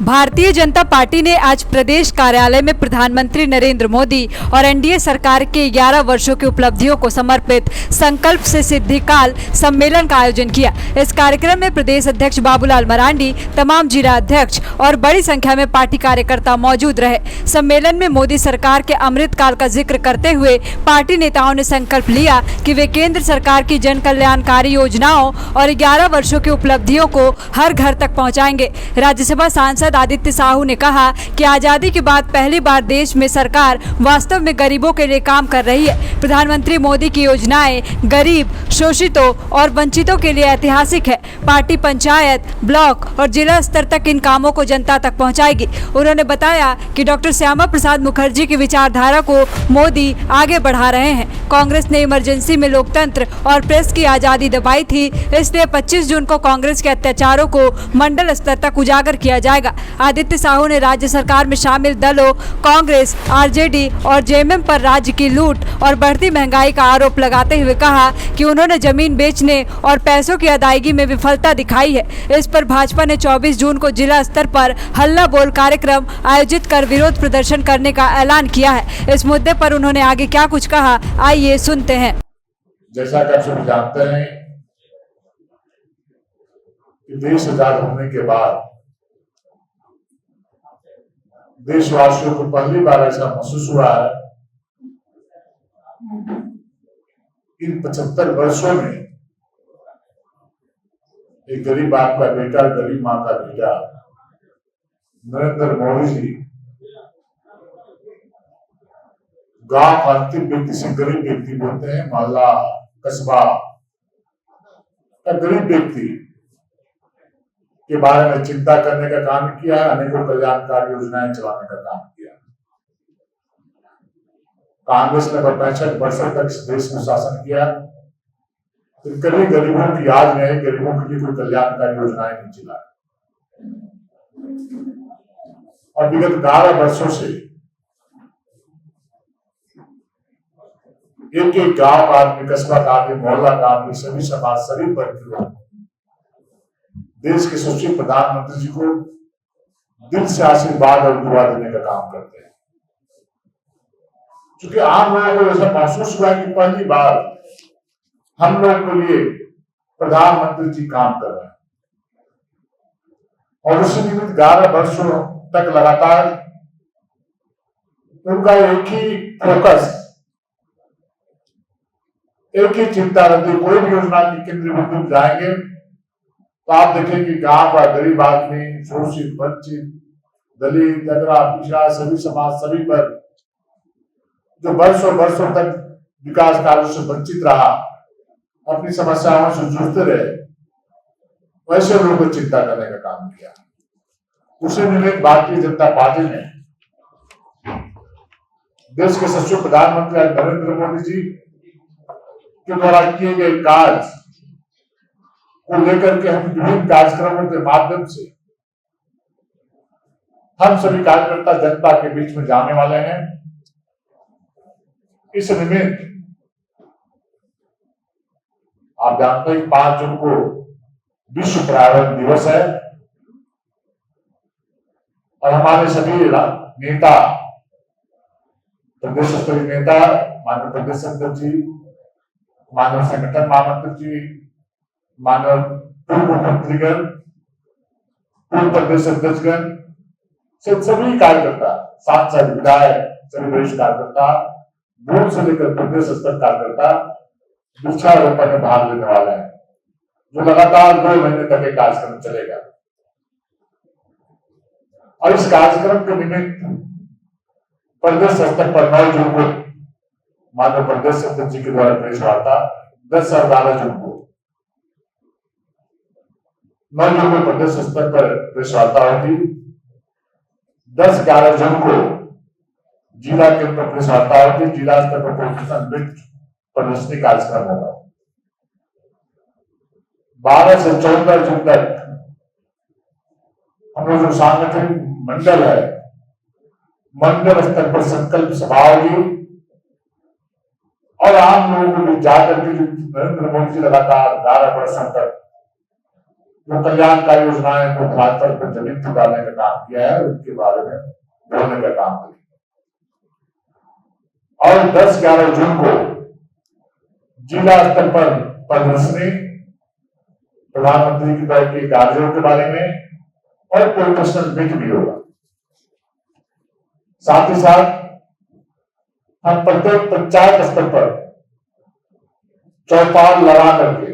Bharatiya Janata party ने आज प्रदेश कार्यालय में प्रधानमंत्री नरेंद्र मोदी और एनडीए सरकार के 11 वर्षों की उपलब्धियों को समर्पित संकल्प से सिद्धि काल सम्मेलन का आयोजन किया। इस कार्यक्रम में प्रदेश अध्यक्ष बाबूलाल मरांडी, तमाम जिला अध्यक्ष और बड़ी संख्या में पार्टी कार्यकर्ता मौजूद रहे। सम्मेलन में मोदी सरकार के अमृत काल का जिक्र करते हुए पार्टी नेताओं ने संकल्प लिया कि वे केंद्र सरकार की जन कल्याणकारी योजनाओं और 11 वर्षों की उपलब्धियों को हर घर तक पहुंचाएंगे। राज्यसभा सांसद आदित्य साहू ने कहा कि आजादी के बाद पहली बार देश में सरकार वास्तव में गरीबों के लिए काम कर रही है। प्रधानमंत्री मोदी की योजनाएं गरीब, शोषितों और वंचितों के लिए ऐतिहासिक है। पार्टी पंचायत, ब्लॉक और जिला स्तर तक इन कामों को जनता तक पहुंचाएगी। उन्होंने बताया कि डॉक्टर श्यामा प्रसाद मुखर्जी की विचारधारा को मोदी आगे बढ़ा रहे हैं। कांग्रेस ने इमरजेंसी में लोकतंत्र और प्रेस की आजादी दबाई थी, इसलिए 25 जून को कांग्रेस के अत्याचारों को मंडल स्तर तक उजागर किया जाएगा। आदित्य साहू ने राज्य सरकार में शामिल दलों कांग्रेस, आरजेडी और जेएमएम पर राज्य की लूट और बढ़ती महंगाई का आरोप लगाते हुए कहा कि उन्होंने जमीन बेचने और पैसों की अदायगी में विफलता दिखाई है। इस पर भाजपा ने 24 जून को जिला स्तर पर हल्ला बोल कार्यक्रम आयोजित कर विरोध प्रदर्शन करने का ऐलान किया है। इस मुद्दे पर उन्होंने आगे क्या कुछ कहा, आइए सुनते हैं। जैसा कि आप सब जानते हैं कि देश आजाद होने के बाद देशवासियों को पहली बार ऐसा महसूस हुआ है इन 75 वर्षों में एक गरीब बाप का बेटा, गरीब मां का बेटा नरेंद्र मोदी जी गांव का अंतिम व्यक्ति से गरीब व्यक्ति बोलते हैं, मोहल्ला कस्बा का गरीब व्यक्ति के बारे में चिंता करने का काम किया है। अनेकों कल्याणकारी योजनाएं चलाने का काम किया। कांग्रेस ने 65 वर्षों तक इस देश में शासन किया, फिर कभी गरीबों की याद में गरीबों के लिए कोई कल्याणकारी योजनाएं नहीं चलाई। और विगत 11 वर्षों से एक गांव का आदमी, कस्बा का आदमी, मोहल्ला का आदमी, सभी समाज, सभी वर्ग के लोग देश के यशस्वी प्रधानमंत्री जी को दिल से आशीर्वाद और दुआ देने का काम करते हैं। क्योंकि आम लोगों को ऐसा महसूस हुआ कि पहली बार हम लोगों के लिए प्रधानमंत्री जी काम कर रहे हैं। और उसी निमित्त 11 वर्षों तक लगातार उनका एक ही फोकस, एक ही चिंता रहती। कोई भी योजना की केंद्रीय बिंदु जाएंगे तो आप देखेंगे गांव का गरीब आदमी, शोषित, वंचित, दलित, दगरा, पिछड़ा, सभी समाज, सभी वर्ग जो वर्षों तक विकास कार्यों से वंचित रहा, अपनी समस्याओं से जूझते रहे, वैसे लोगों को चिंता करने का काम किया। उसी निमित्त भारतीय जनता पार्टी ने देश के यशस्वी प्रधानमंत्री नरेंद्र मोदी जी के द्वारा किए गए कार्य को लेकर के हम विभिन्न कार्यक्रमों के माध्यम से हम सभी कार्यकर्ता जनता के बीच में जाने वाले हैं। इस निमित्त आप जानते हैं 5 जून को विश्व पर्यावरण दिवस है और हमारे सभी नेता, प्रदेश स्तरीय नेता, माननीय प्रदेश अध्यक्ष जी, माननीय संगठन महामंत्री जी, मानव पूर्व मंत्रीगण, पूर्व प्रदेश अध्यक्षगण से सभी कार्यकर्ता, सांसद, विधायक, सभी वरिष्ठ कार्यकर्ता, बूथ से लेकर प्रदेश स्तर कार्यकर्ता वृक्षारोपण में भाग लेने वाले हैं, जो लगातार 2 महीने तक एक कार्यक्रम चलेगा। और इस कार्यक्रम के निमित्त प्रदेश स्तर पर 9 जून को माननीय प्रदेश अध्यक्ष जी के द्वारा प्रेस वार्ता, 10 और 12 जून को 9 जून को प्रदेश स्तर पर प्रेस वार्ता होगी, 10-11 जून को जिला के ऊपर प्रेस वार्ता होगी, जिला स्तर पर प्रदर्शनी कार्यक्रम होगा। 12 से 14 जून तक हम लोग जो सांगठनिक मंडल है, मंडल स्तर पर संकल्प सभा होगी और आम लोगों को जाकर के जो नरेंद्र मोदी जी लगातार 11 वर्षों तक जो कल्याणकारी योजनाएं को खासतौर पर जमीन जुटाने का काम किया है उनके बारे में बोलने का काम करेंगे। और 10-11 जून को जिला स्तर पर प्रदर्शनी, प्रधानमंत्री की तरफ के कार्यों के बारे में और प्रोफेशनल मीट भी होगा। साथ ही साथ हम प्रत्येक पंचायत स्तर पर चौपाल लगा करके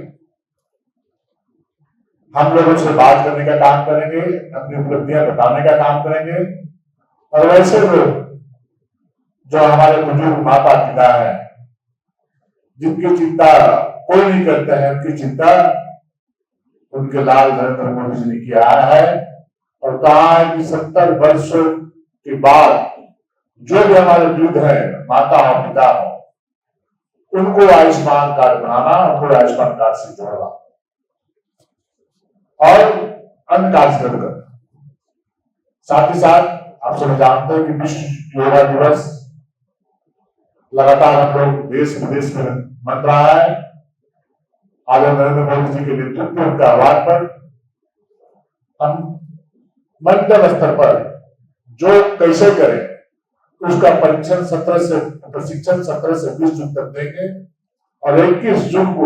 हम लोगों से बात करने का काम करेंगे, अपनी उपलब्धियां बताने का काम करेंगे। और वैसे लोग जो हमारे बुजुर्ग माता पिता हैं, जिनकी चिंता कोई नहीं करते हैं, उनकी चिंता उनके लाल नरेंद्र मोदी जी ने किया है और कहा है कि 70 वर्षों के बाद जो भी हमारे वृद्ध हैं, माता और पिता हो, उनको आयुष्मान कार्ड बनाना, उनको आयुष्मान कार्ड से जोड़ना और अन्य कार्यक्रम करना। साथ ही साथ आप सब जानते हैं कि विश्व योगा दिवस लगातार हम लोग देश विदेश में मन रहा है। आज नरेंद्र मोदी जी के नेतृत्व के आह्वान पर हम मध्यम स्तर पर जो कैसे करें उसका प्रशिक्षण 17 से 20 जून तक देंगे और 21 जून को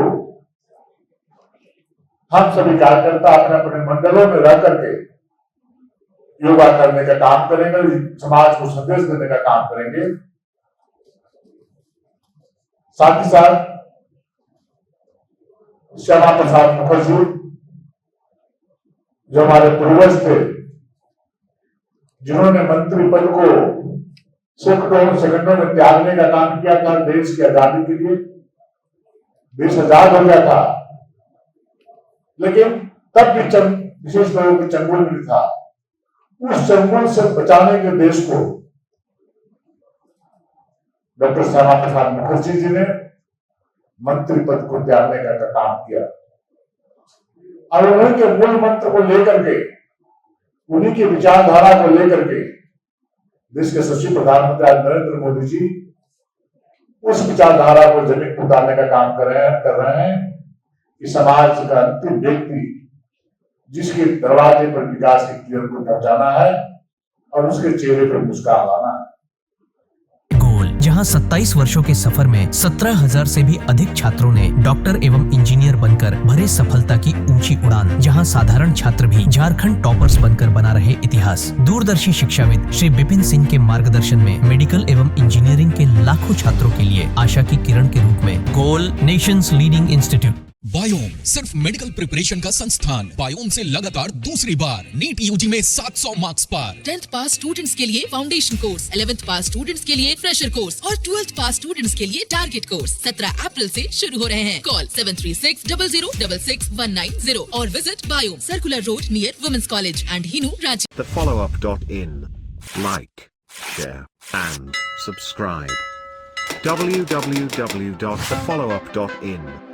हम सभी कार्यकर्ता अपने अपने मंडलों में रह करके योगा करने का काम करेंगे, समाज को संदेश देने का काम करेंगे। साथ ही साथ श्यामा प्रसाद मुखर्जी जो हमारे पूर्वज थे, जिन्होंने मंत्री पद को सेकंडों में त्यागने का काम किया था देश की आजादी के लिए। देश आजाद हो गया था, लेकिन तब भी विशेष लोगों की चंगुल में था। उस चंगुल से बचाने के देश को डॉक्टर श्यामा प्रसाद मुखर्जी जी ने मंत्री पद को त्यागने का काम किया और उन्हीं के मूल मंत्र को लेकर के, उन्हीं की विचारधारा को लेकर के देश के सचिव प्रधानमंत्री नरेंद्र मोदी जी उस विचारधारा को जमीन पर उतारने का काम कर रहे हैं कि समाज का अंतिम व्यक्ति जिसके दरवाजे पर विकास की किरण को पहुंचाना है और उसके चेहरे पर मुस्कान लाना है। जहां 27 वर्षों के सफर में 17,000 से भी अधिक छात्रों ने डॉक्टर एवं इंजीनियर बनकर भरे सफलता की ऊंची उड़ान। जहां साधारण छात्र भी झारखंड टॉपर्स बनकर बना रहे इतिहास। दूरदर्शी शिक्षाविद श्री विपिन सिंह के मार्गदर्शन में मेडिकल एवं इंजीनियरिंग के लाखों छात्रों के लिए आशा की किरण के रूप में गोल नेशंस लीडिंग इंस्टीट्यूट। बायोम सिर्फ मेडिकल प्रिपरेशन का संस्थान। बायोम से लगातार दूसरी बार नीट यूजी में 700 मार्क्स पार। 10th पास स्टूडेंट्स के लिए फाउंडेशन कोर्स, 11th पास स्टूडेंट्स के लिए फ्रेशर कोर्स और 12th पास स्टूडेंट्स के लिए टारगेट कोर्स 17 अप्रैल से शुरू हो रहे हैं। कॉल 7360066190 और visit Biome, circular road near women's college and Hinoo, Ranchi. thefollowup.in. Like, share and subscribe. www.thefollowup.in